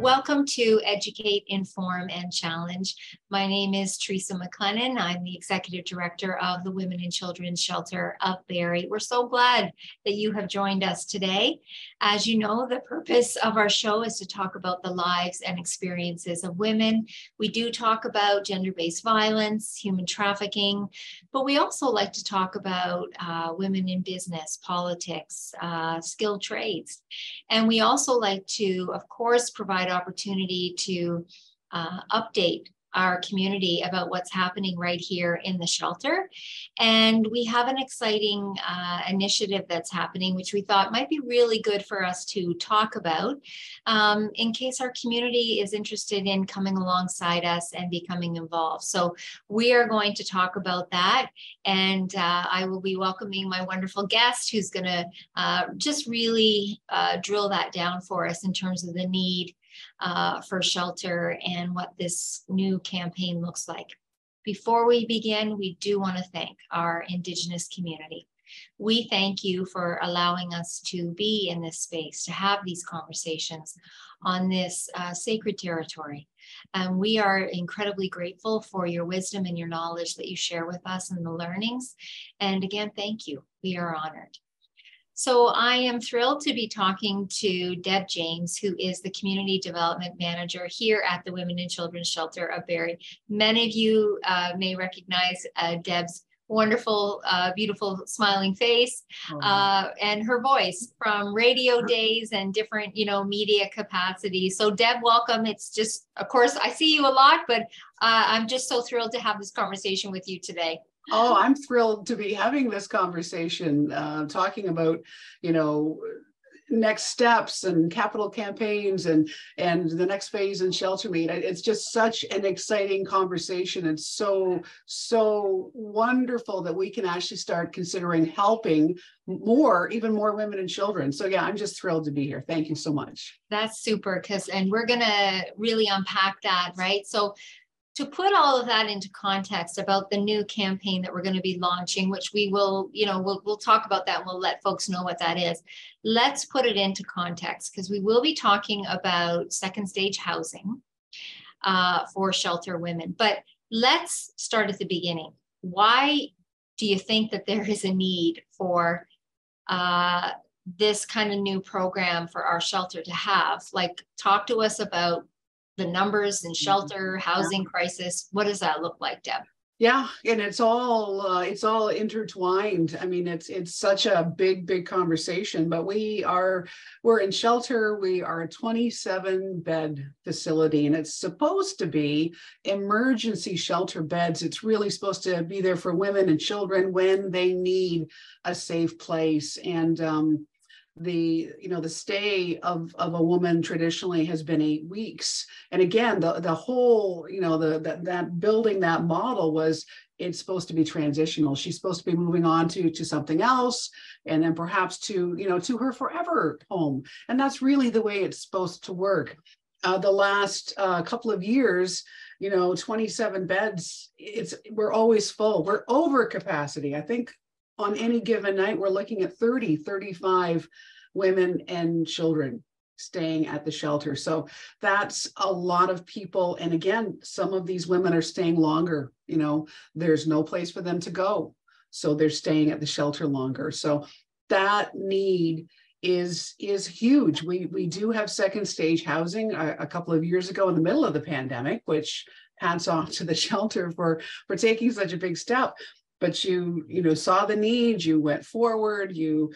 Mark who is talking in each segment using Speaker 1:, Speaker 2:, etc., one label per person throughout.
Speaker 1: Welcome to Educate, Inform, and Challenge. My name is Teresa MacLennan. I'm the Executive Director of the Women and Children's Shelter of Barrie. We're so glad that you have joined us today. As you know, the purpose of our show is to talk about the lives and experiences of women. We do talk about gender-based violence, human trafficking, but we also like to talk about women in business, politics, skilled trades. And we also like to, of course, provide opportunity to update our community about what's happening right here in the shelter. And we have an exciting initiative that's happening, which we thought might be really good for us to talk about in case our community is interested in coming alongside us and becoming involved. So we are going to talk about that. And I will be welcoming my wonderful guest who's going to just really drill that down for us in terms of the need for shelter and what this new campaign looks like. Before we begin, we do want to thank our Indigenous community. We thank you for allowing us to be in this space, to have these conversations on this sacred territory. And we are incredibly grateful for your wisdom and your knowledge that you share with us and the learnings. And again, thank you. We are honored. So I am thrilled to be talking to Deb James, who is the Community Development Manager here at the Women and Children's Shelter of Barrie. Many of you may recognize Deb's wonderful, beautiful smiling face and her voice from radio days and different, media capacities. So Deb, welcome. It's just, of course, I see you a lot, but I'm just so thrilled to have this conversation with you today.
Speaker 2: Oh, I'm thrilled to be having this conversation, talking about, next steps and capital campaigns and the next phase in Shelter Meet. It's just such an exciting conversation. It's so wonderful that we can actually start considering helping even more women and children. So yeah, I'm just thrilled to be here. Thank you so much.
Speaker 1: That's super, and we're going to really unpack that, right? So to put all of that into context about the new campaign that we're going to be launching, which we will, we'll talk about that and we'll let folks know what that is. Let's put it into context because we will be talking about second stage housing for shelter women. But let's start at the beginning. Why do you think that there is a need for this kind of new program for our shelter to have? Like, talk to us about the numbers in shelter, housing crisis. What does that look like, Deb?
Speaker 2: Yeah, and it's all intertwined. I mean, it's such a big conversation, but we're in shelter. We are a 27-bed facility, and it's supposed to be emergency shelter beds. It's really supposed to be there for women and children when they need a safe place. And the stay of a woman traditionally has been 8 weeks. And again, the whole, that building that model was, it's supposed to be transitional. She's supposed to be moving on to something else, and then perhaps to her forever home. And that's really the way it's supposed to work. The last couple of years, 27 beds, we're always full. We're over capacity. I think on any given night, we're looking at 35 women and children staying at the shelter. So that's a lot of people. And again, some of these women are staying longer. There's no place for them to go. So they're staying at the shelter longer. So that need is huge. We do have second stage housing a couple of years ago in the middle of the pandemic, which hats off to the shelter for taking such a big step. But you saw the need, you went forward, you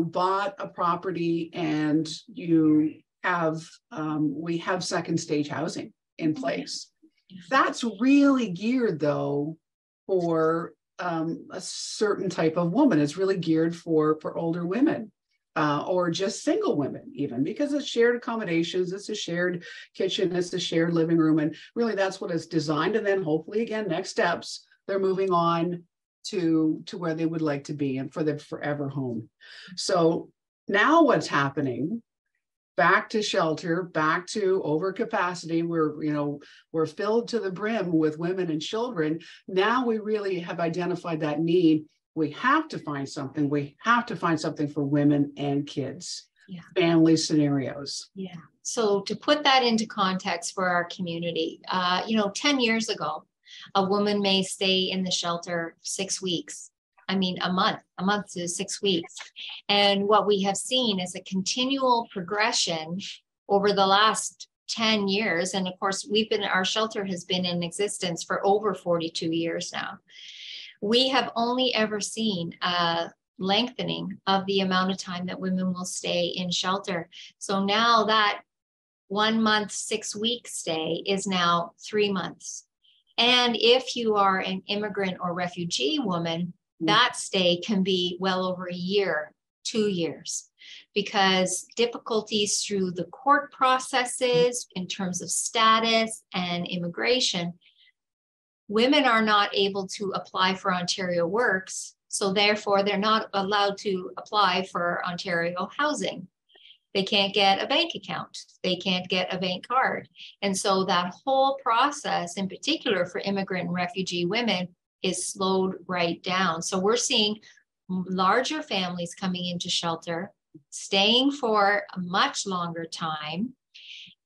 Speaker 2: bought a property, and we have second stage housing in place. That's really geared though for a certain type of woman. It's really geared for older women or just single women even, because it's shared accommodations, it's a shared kitchen, it's a shared living room, and really that's what it's designed. And then hopefully again, next steps, they're moving on to where they would like to be and for their forever home. So now what's happening? Back to shelter, back to overcapacity. We're filled to the brim with women and children. Now we really have identified that need. We have to find something. We have to find something for women and kids. family scenarios.
Speaker 1: Yeah. So to put that into context for our community, 10 years ago, a woman may stay in the shelter 6 weeks. I mean, a month to 6 weeks. And what we have seen is a continual progression over the last 10 years. And of course, our shelter has been in existence for over 42 years now. We have only ever seen a lengthening of the amount of time that women will stay in shelter. So now that 1 month, 6 week stay is now 3 months. And if you are an immigrant or refugee woman, that stay can be well over a year, 2 years, because difficulties through the court processes in terms of status and immigration, women are not able to apply for Ontario Works. So therefore, they're not allowed to apply for Ontario housing. They can't get a bank account. They can't get a bank card. And so that whole process, in particular for immigrant and refugee women, is slowed right down. So we're seeing larger families coming into shelter, staying for a much longer time,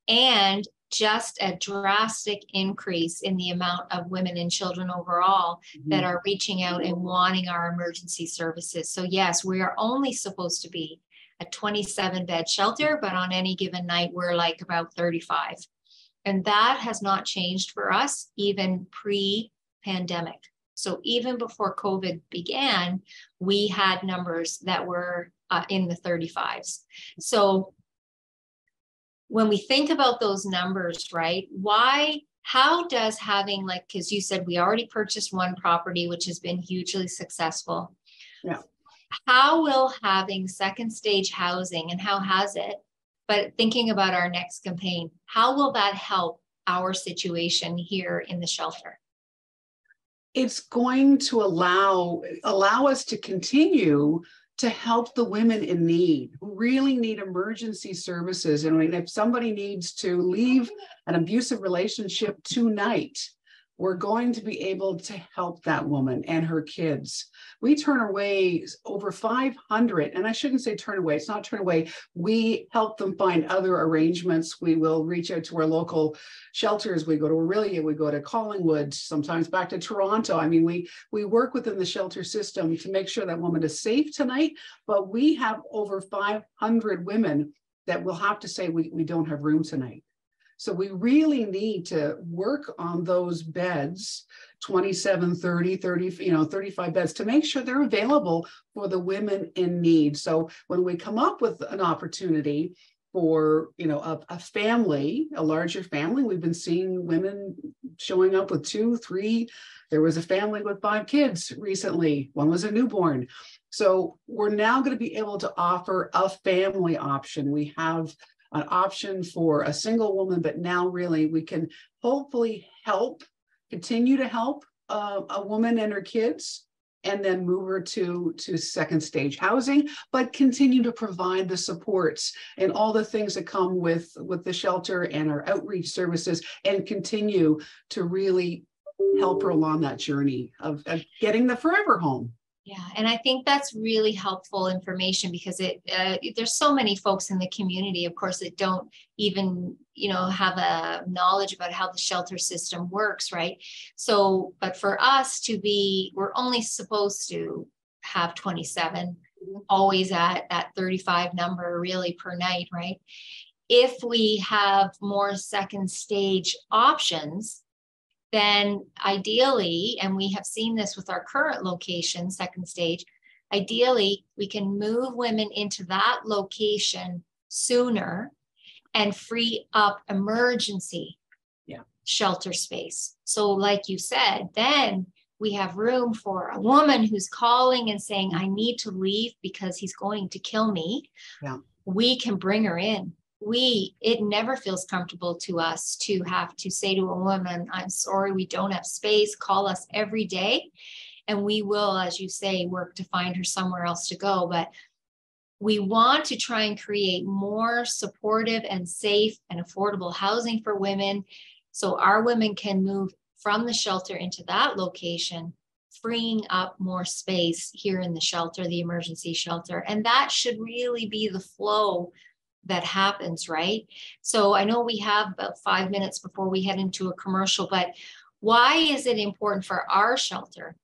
Speaker 1: and just a drastic increase in the amount of women and children overall that are reaching out and wanting our emergency services. So yes, we are only supposed to be a 27-bed shelter, but on any given night, we're like about 35. And that has not changed for us, even pre-pandemic. So even before COVID began, we had numbers that were in the 35s. So when we think about those numbers, right, how does having, because you said we already purchased one property, which has been hugely successful.
Speaker 2: Yeah.
Speaker 1: How will having second stage housing, and how has it, but thinking about our next campaign, how will that help our situation here in the shelter?
Speaker 2: It's going to allow us to continue to help the women in need who really need emergency services. And if somebody needs to leave an abusive relationship tonight, we're going to be able to help that woman and her kids. We turn away over 500, and I shouldn't say turn away, it's not turn away. We help them find other arrangements. We will reach out to our local shelters. We go to Aurelia, we go to Collingwood, sometimes back to Toronto. I mean, we work within the shelter system to make sure that woman is safe tonight, but we have over 500 women that will have to say, we don't have room tonight. So we really need to work on those beds, 27, 30, 35 beds, to make sure they're available for the women in need. So when we come up with an opportunity for, a family, a larger family, we've been seeing women showing up with 2, 3. There was a family with 5 kids recently. One was a newborn. So we're now going to be able to offer a family option. We have an option for a single woman, but now really we can hopefully continue to help a woman and her kids, and then move her to second stage housing, but continue to provide the supports and all the things that come with the shelter and our outreach services, and continue to really help her along that journey of getting the forever home.
Speaker 1: Yeah, and I think that's really helpful information, because there's so many folks in the community, of course, that don't even, have a knowledge about how the shelter system works, right? So, but for us we're only supposed to have 27, always at that 35 number really per night, right? If we have more second stage options, then ideally, and we have seen this with our current location, second stage, ideally, we can move women into that location sooner and free up emergency shelter space. So like you said, then we have room for a woman who's calling and saying, I need to leave because he's going to kill me.
Speaker 2: Yeah.
Speaker 1: We can bring her in. It never feels comfortable to us to have to say to a woman, I'm sorry, we don't have space, call us every day. And we will, as you say, work to find her somewhere else to go. But we want to try and create more supportive and safe and affordable housing for women, so our women can move from the shelter into that location freeing up more space here in the shelter, the emergency shelter. And that should really be the flow that happens, right? So I know we have about 5 minutes before we head into a commercial, but why is it important for our shelter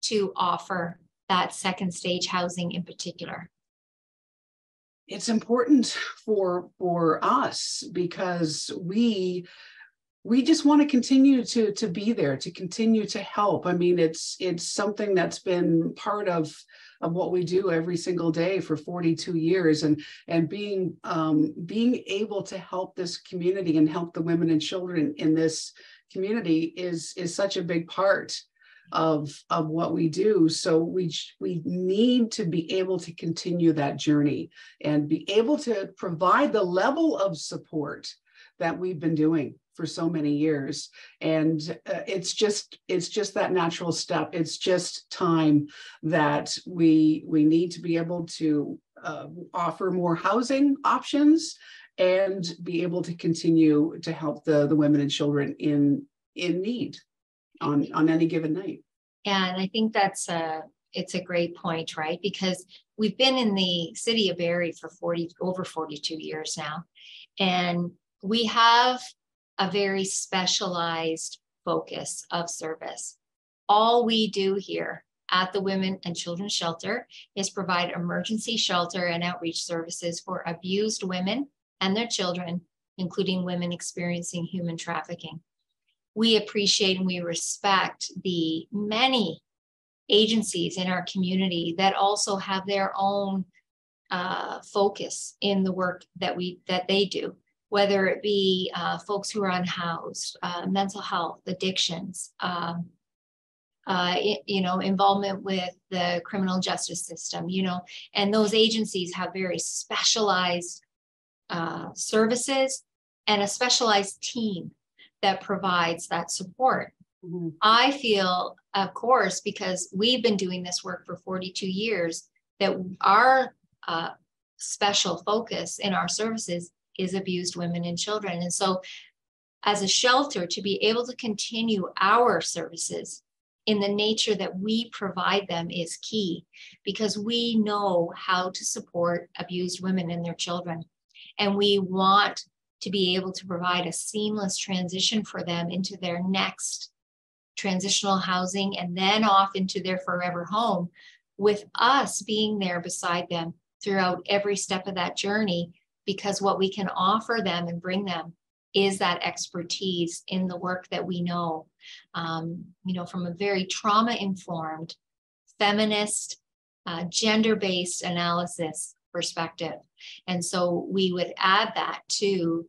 Speaker 1: to offer that second stage housing in particular?
Speaker 2: It's important for us because we just want to continue to be there, to continue to help. I mean, it's something that's been part of what we do every single day for 42 years, and being able to help this community and help the women and children in this community is such a big part of what we do. So we need to be able to continue that journey and be able to provide the level of support that we've been doing for so many years. And it's just that natural step. It's just time that we need to be able to offer more housing options and be able to continue to help the women and children in need on any given night.
Speaker 1: And I think it's a great point, right? Because we've been in the city of Barrie for over 42 years now, and we have a very specialized focus of service. All we do here at the Women and Children's Shelter is provide emergency shelter and outreach services for abused women and their children, including women experiencing human trafficking. We appreciate and we respect the many agencies in our community that also have their own focus in the work that they do, whether it be folks who are unhoused, mental health, addictions, involvement with the criminal justice system, and those agencies have very specialized services and a specialized team that provides that support. Mm-hmm. I feel, of course, because we've been doing this work for 42 years, that our special focus in our services is abused women and children. And so as a shelter, to be able to continue our services in the nature that we provide them is key, because we know how to support abused women and their children. And we want to be able to provide a seamless transition for them into their next transitional housing and then off into their forever home, with us being there beside them throughout every step of that journey, because what we can offer them and bring them is that expertise in the work that we know, from a very trauma-informed, feminist, gender-based analysis perspective. And so we would add that to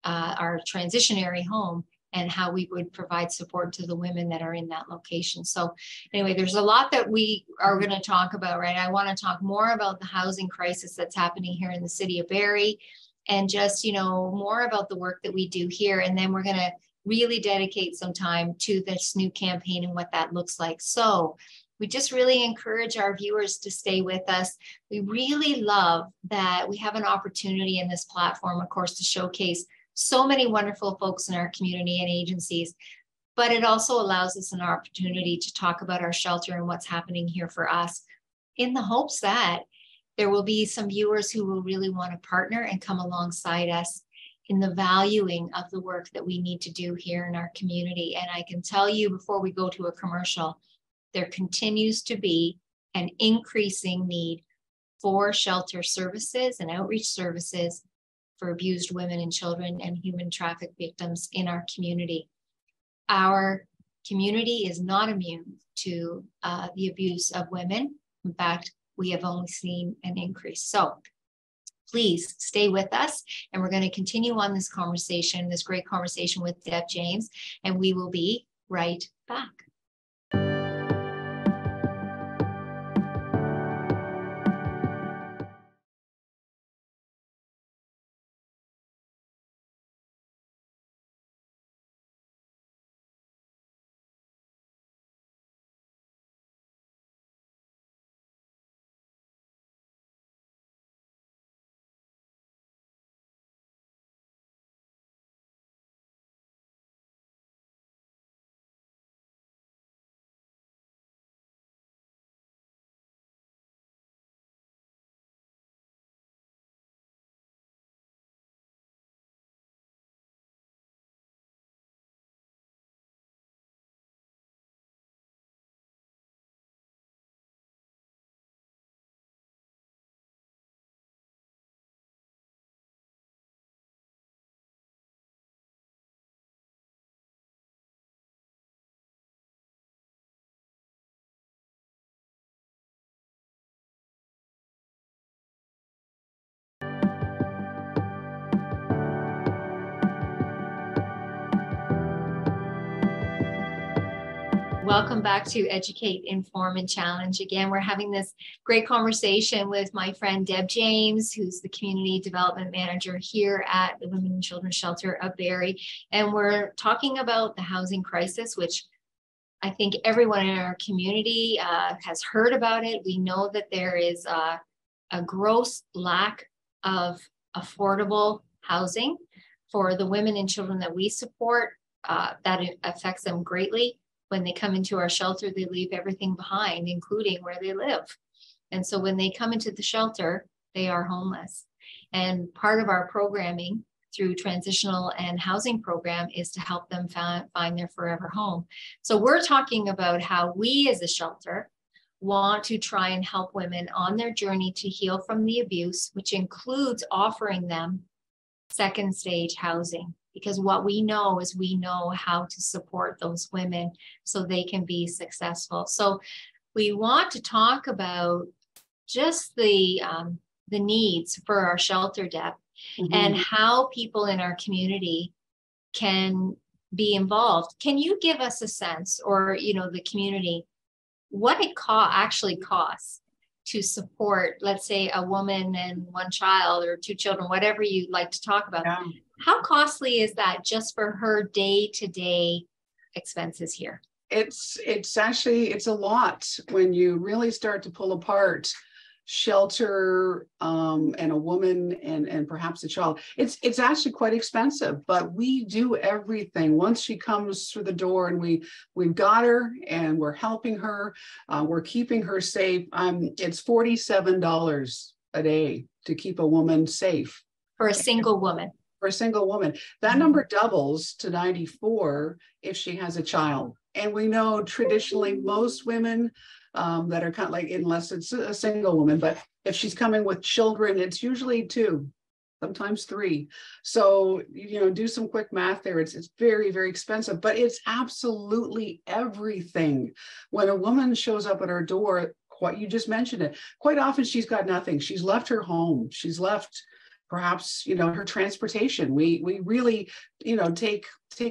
Speaker 1: our transitionary home and how we would provide support to the women that are in that location. So anyway, there's a lot that we are going to talk about, right? I want to talk more about the housing crisis that's happening here in the city of Barrie, and just, more about the work that we do here. And then we're going to really dedicate some time to this new campaign and what that looks like. So we just really encourage our viewers to stay with us. We really love that we have an opportunity in this platform, of course, to showcase so many wonderful folks in our community and agencies, but it also allows us an opportunity to talk about our shelter and what's happening here for us, in the hopes that there will be some viewers who will really want to partner and come alongside us in the valuing of the work that we need to do here in our community. And I can tell you, before we go to a commercial, there continues to be an increasing need for shelter services and outreach services for abused women and children and human traffic victims in our community. Our community is not immune to the abuse of women. In fact, we have only seen an increase. So please stay with us, and we're going to continue on this conversation, this great conversation with Deb James, and we will be right back. Welcome back to Educate, Inform, and Challenge. Again, we're having this great conversation with my friend Deb James, who's the Community Development Manager here at the Women and Children's Shelter of Barrie. And we're talking about the housing crisis, which I think everyone in our community has heard about it. We know that there is a gross lack of affordable housing for the women and children that we support. That affects them greatly. When they come into our shelter, they leave everything behind, including where they live. And so when they come into the shelter, they are homeless. And part of our programming through transitional and housing program is to help them find their forever home. So we're talking about how we as a shelter want to try and help women on their journey to heal from the abuse, which includes offering them second stage housing. Because what we know is we know how to support those women so they can be successful. So we want to talk about just the needs for our shelter, Deb, and how people in our community can be involved. Can you give us a sense, or the community, what it actually costs to support, let's say, a woman and one child or two children, whatever you'd like to talk about? Yeah. How costly is that just for her day-to-day expenses here?
Speaker 2: It's a lot when you really start to pull apart shelter and a woman and perhaps a child. It's actually quite expensive, but we do everything. Once she comes through the door and we've got her and we're helping her, we're keeping her safe. It's $47 a day to keep a woman safe.
Speaker 1: For a single woman.
Speaker 2: For a single woman. That number doubles to 94 if she has a child. And we know traditionally most women that are kind of like, unless it's a single woman, but if she's coming with children, it's usually 2, sometimes 3. So, do some quick math there. It's very, very expensive, but it's absolutely everything. When a woman shows up at our door, you just mentioned it, quite often she's got nothing. She's left her home. She's left perhaps, her transportation. We really, take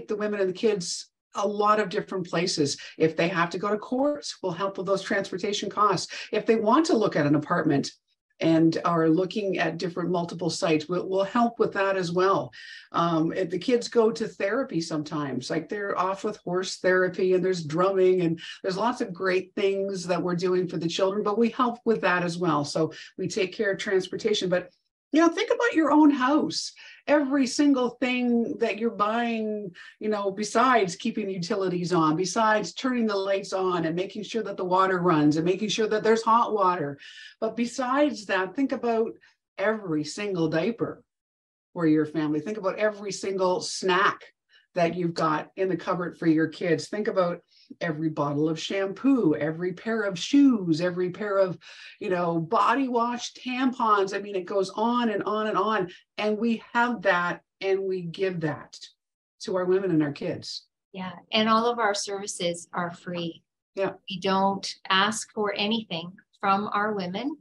Speaker 2: the women and the kids a lot of different places. If they have to go to court, we'll help with those transportation costs. If they want to look at an apartment and are looking at different multiple sites, we'll help with that as well. If the kids go to therapy sometimes, like they're off with horse therapy and there's drumming and there's lots of great things that we're doing for the children, but we help with that as well. So we take care of transportation, but think about your own house. Every single thing that you're buying, besides keeping utilities on, besides turning the lights on and making sure that the water runs and making sure that there's hot water. But besides that, think about every single diaper for your family. Think about every single snack that you've got in the cupboard for your kids. Think about every bottle of shampoo, every pair of shoes, every pair of, body wash, tampons. I mean, it goes on and on and on. And we have that and we give that to our women and our kids.
Speaker 1: Yeah. And all of our services are free.
Speaker 2: Yeah.
Speaker 1: We don't ask for anything from our women.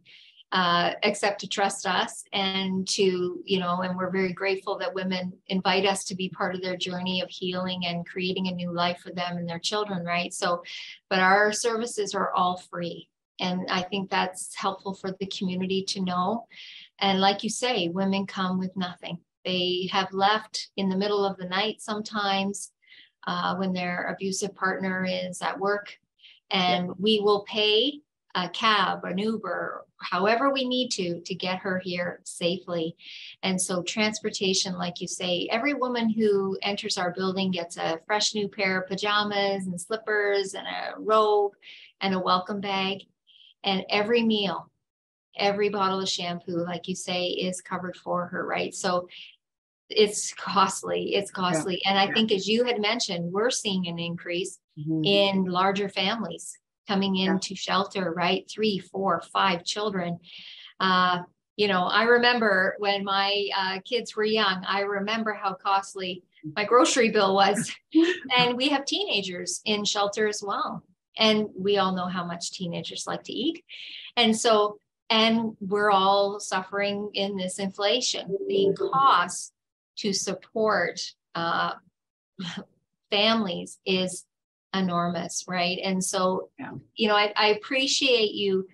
Speaker 1: Except to trust us and to, and we're very grateful that women invite us to be part of their journey of healing and creating a new life for them and their children, right? So, but our services are all free. And I think that's helpful for the community to know. And like you say, women come with nothing. They have left in the middle of the night sometimes when their abusive partner is at work, and we will pay a cab, an Uber, however we need to get her here safely. And so transportation, like you say, every woman who enters our building gets a fresh new pair of pajamas and slippers and a robe and a welcome bag. And every meal, every bottle of shampoo, like you say, is covered for her, right? So it's costly. Yeah. And I think, as you had mentioned, we're seeing an increase in larger families coming into shelter, right? 3, 4, 5 children. I remember when my kids were young, I remember how costly my grocery bill was. And we have teenagers in shelter as well. And we all know how much teenagers like to eat. And so, and we're all suffering in this inflation. The cost to support families is enormous, right? And so,
Speaker 2: Yeah.
Speaker 1: you know, I appreciate you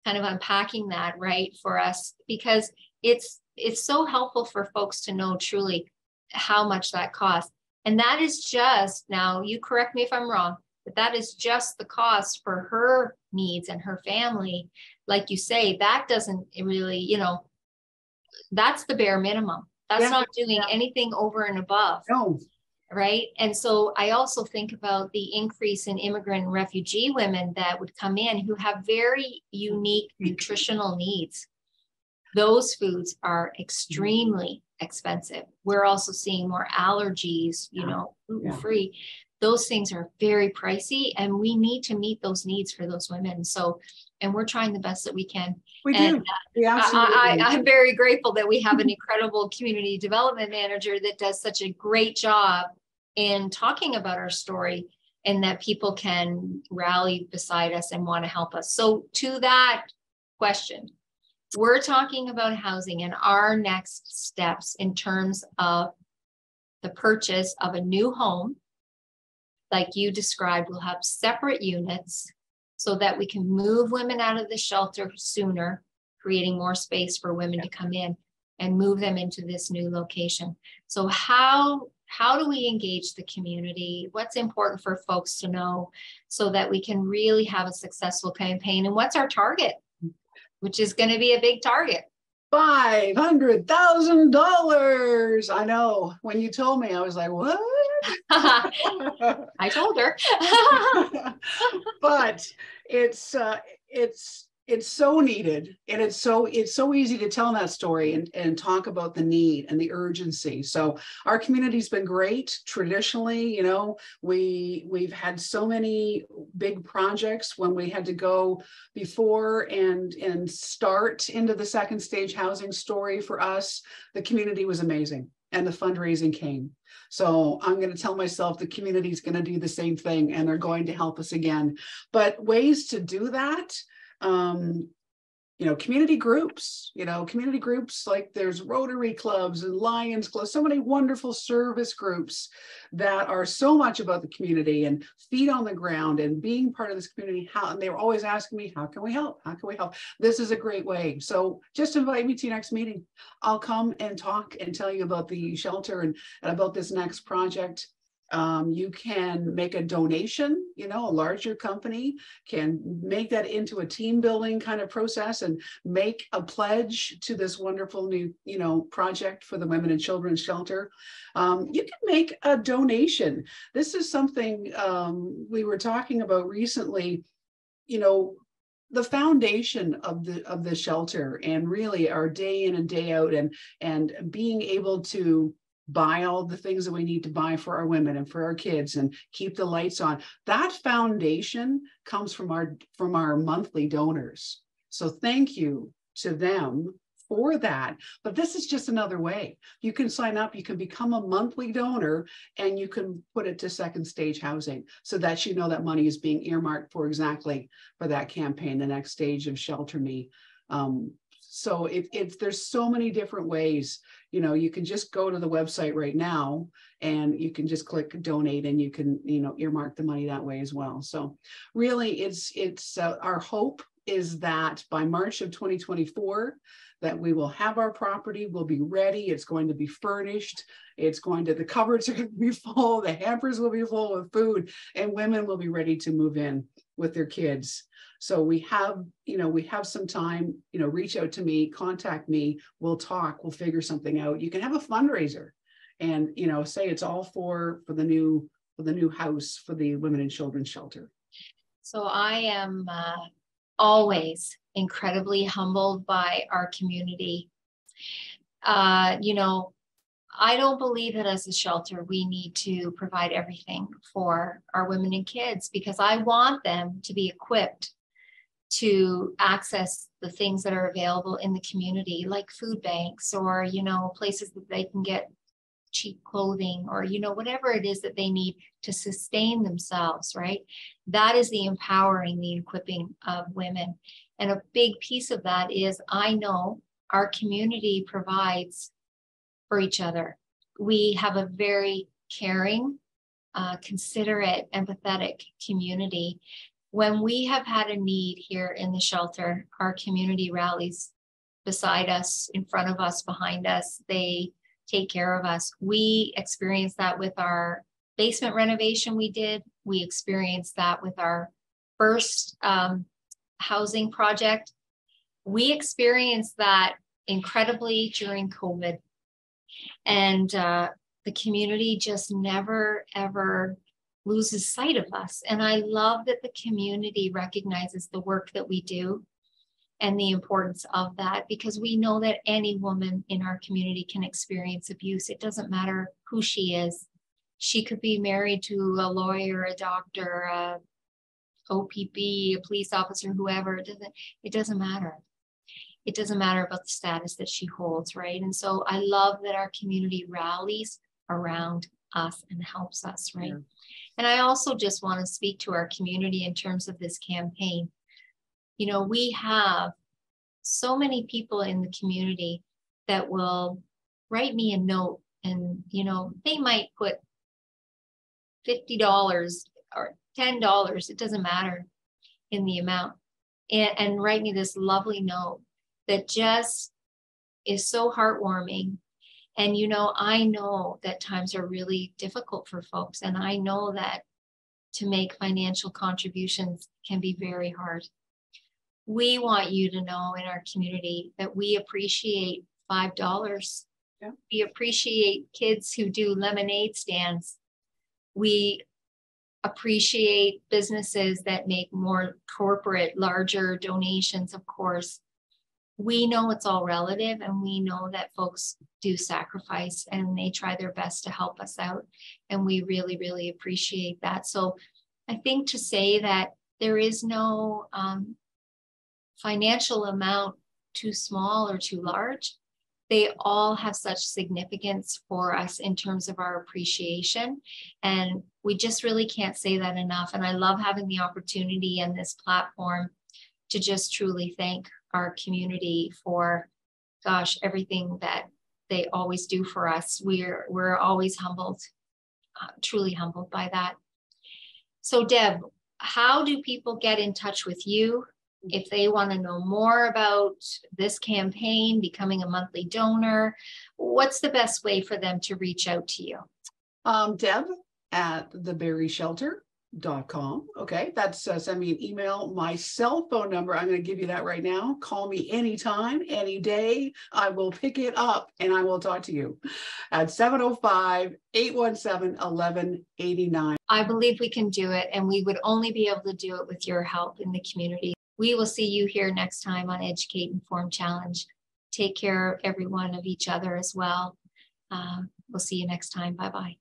Speaker 1: kind of unpacking that, right, for us, because it's so helpful for folks to know truly how much that costs. And that is just, now you correct me if I'm wrong, but that is just the cost for her needs and her family. Like you say, that doesn't really, you know, that's the bare minimum. That's not doing anything over and above.
Speaker 2: No.
Speaker 1: Right. And so I also think about the increase in immigrant and refugee women that would come in who have very unique nutritional needs. Those foods are extremely expensive. We're also seeing more allergies, you know, gluten-free. Those things are very pricey, and we need to meet those needs for those women. So, and we're trying the best that we can.
Speaker 2: We do. We absolutely
Speaker 1: I'm very grateful that we have an incredible community development manager that does such a great job in talking about our story, and that people can rally beside us and want to help us. So to that question, we're talking about housing and our next steps in terms of the purchase of a new home. Like you described, we'll have separate units so that we can move women out of the shelter sooner, creating more space for women to come in and move them into this new location. So how do we engage the community? What's important for folks to know so that we can really have a successful campaign? And what's our target, which is going to be a big target?
Speaker 2: $500,000. I know. When you told me, I was like, what?
Speaker 1: I told her.
Speaker 2: But it's so needed, and it's so easy to tell that story and talk about the need and the urgency. So our community's been great traditionally. You know, we've had so many big projects when we had to go before and start into the second stage housing story. For us, the community was amazing, and the fundraising came. So I'm going to tell myself the community is going to do the same thing, and they're going to help us again. But ways to do that, you know, community groups like there's Rotary clubs and Lions clubs, so many wonderful service groups that are so much about the community and feet on the ground and being part of this community. And they were always asking me, how can we help? How can we help? This is a great way. So just invite me to your next meeting. I'll come and talk and tell you about the shelter and about this next project. You can make a donation, you know, a larger company can make that into a team building kind of process and make a pledge to this wonderful new, you know, project for the Women and Children's Shelter. You can make a donation. This is something we were talking about recently, you know, the foundation of the shelter, and really our day in and day out, and being able to buy all the things that we need to buy for our women and for our kids and keep the lights on. That foundation comes from our monthly donors. So thank you to them for that. But this is just another way. You can sign up, you can become a monthly donor, and you can put it to second stage housing so that you know that money is being earmarked for exactly for that campaign, the next stage of Shelter Me. So there's so many different ways. You know, you can just go to the website right now and you can just click donate, and you can, you know, earmark the money that way as well. So really it's our hope is that by March of 2024, that we will have our property, will be ready. It's going to be furnished. The cupboards are going to be full. The hampers will be full with food, and women will be ready to move in with their kids. So we have some time, you know, reach out to me, contact me, we'll talk, we'll figure something out. You can have a fundraiser and, you know, say it's all for the new house for the Women and Children's Shelter.
Speaker 1: So I am always incredibly humbled by our community. You know, I don't believe that as a shelter, we need to provide everything for our women and kids, because I want them to be equipped to access the things that are available in the community, like food banks, or, you know, places that they can get cheap clothing, or, you know, whatever it is that they need to sustain themselves, right? That is the empowering, the equipping of women. And a big piece of that is, I know our community provides for each other. We have a very caring considerate, empathetic community. When we have had a need here in the shelter, our community rallies beside us, in front of us, behind us. They take care of us. We experienced that with our basement renovation we did. We experienced that with our first housing project. We experienced that incredibly during COVID. And the community just never, ever loses sight of us. And I love that the community recognizes the work that we do and the importance of that, because we know that any woman in our community can experience abuse. It doesn't matter who she is. She could be married to a lawyer, a doctor, a OPP, a police officer, whoever. It doesn't matter. It doesn't matter about the status that she holds, right? And so I love that our community rallies around us and helps us, right? Yeah. And I also just want to speak to our community in terms of this campaign. You know, we have so many people in the community that will write me a note, and, you know, they might put $50 or $10, it doesn't matter in the amount, and write me this lovely note that just is so heartwarming. And, you know, I know that times are really difficult for folks, and I know that to make financial contributions can be very hard. We want you to know in our community that we appreciate $5. Yeah. We appreciate kids who do lemonade stands. We appreciate businesses that make more corporate, larger donations, of course. We know it's all relative, and we know that folks do sacrifice and they try their best to help us out. And we really, really appreciate that. So I think to say that there is no financial amount too small or too large, they all have such significance for us in terms of our appreciation. And we just really can't say that enough. And I love having the opportunity and this platform to just truly thank our community for, gosh, everything that they always do for us. We're always humbled, truly humbled by that. So Deb, how do people get in touch with you if they want to know more about this campaign, becoming a monthly donor? What's the best way for them to reach out to you?
Speaker 2: Deb at theberryshelter.com. Okay, that's send me an email. My cell phone number, I'm going to give you that right now. Call me anytime, any day. I will pick it up and I will talk to you at 705-817-1189.
Speaker 1: I believe we can do it, and we would only be able to do it with your help in the community. We will see you here next time on Educate, Inform, Challenge. Take care, everyone, of each other as well. We'll see you next time. Bye-bye.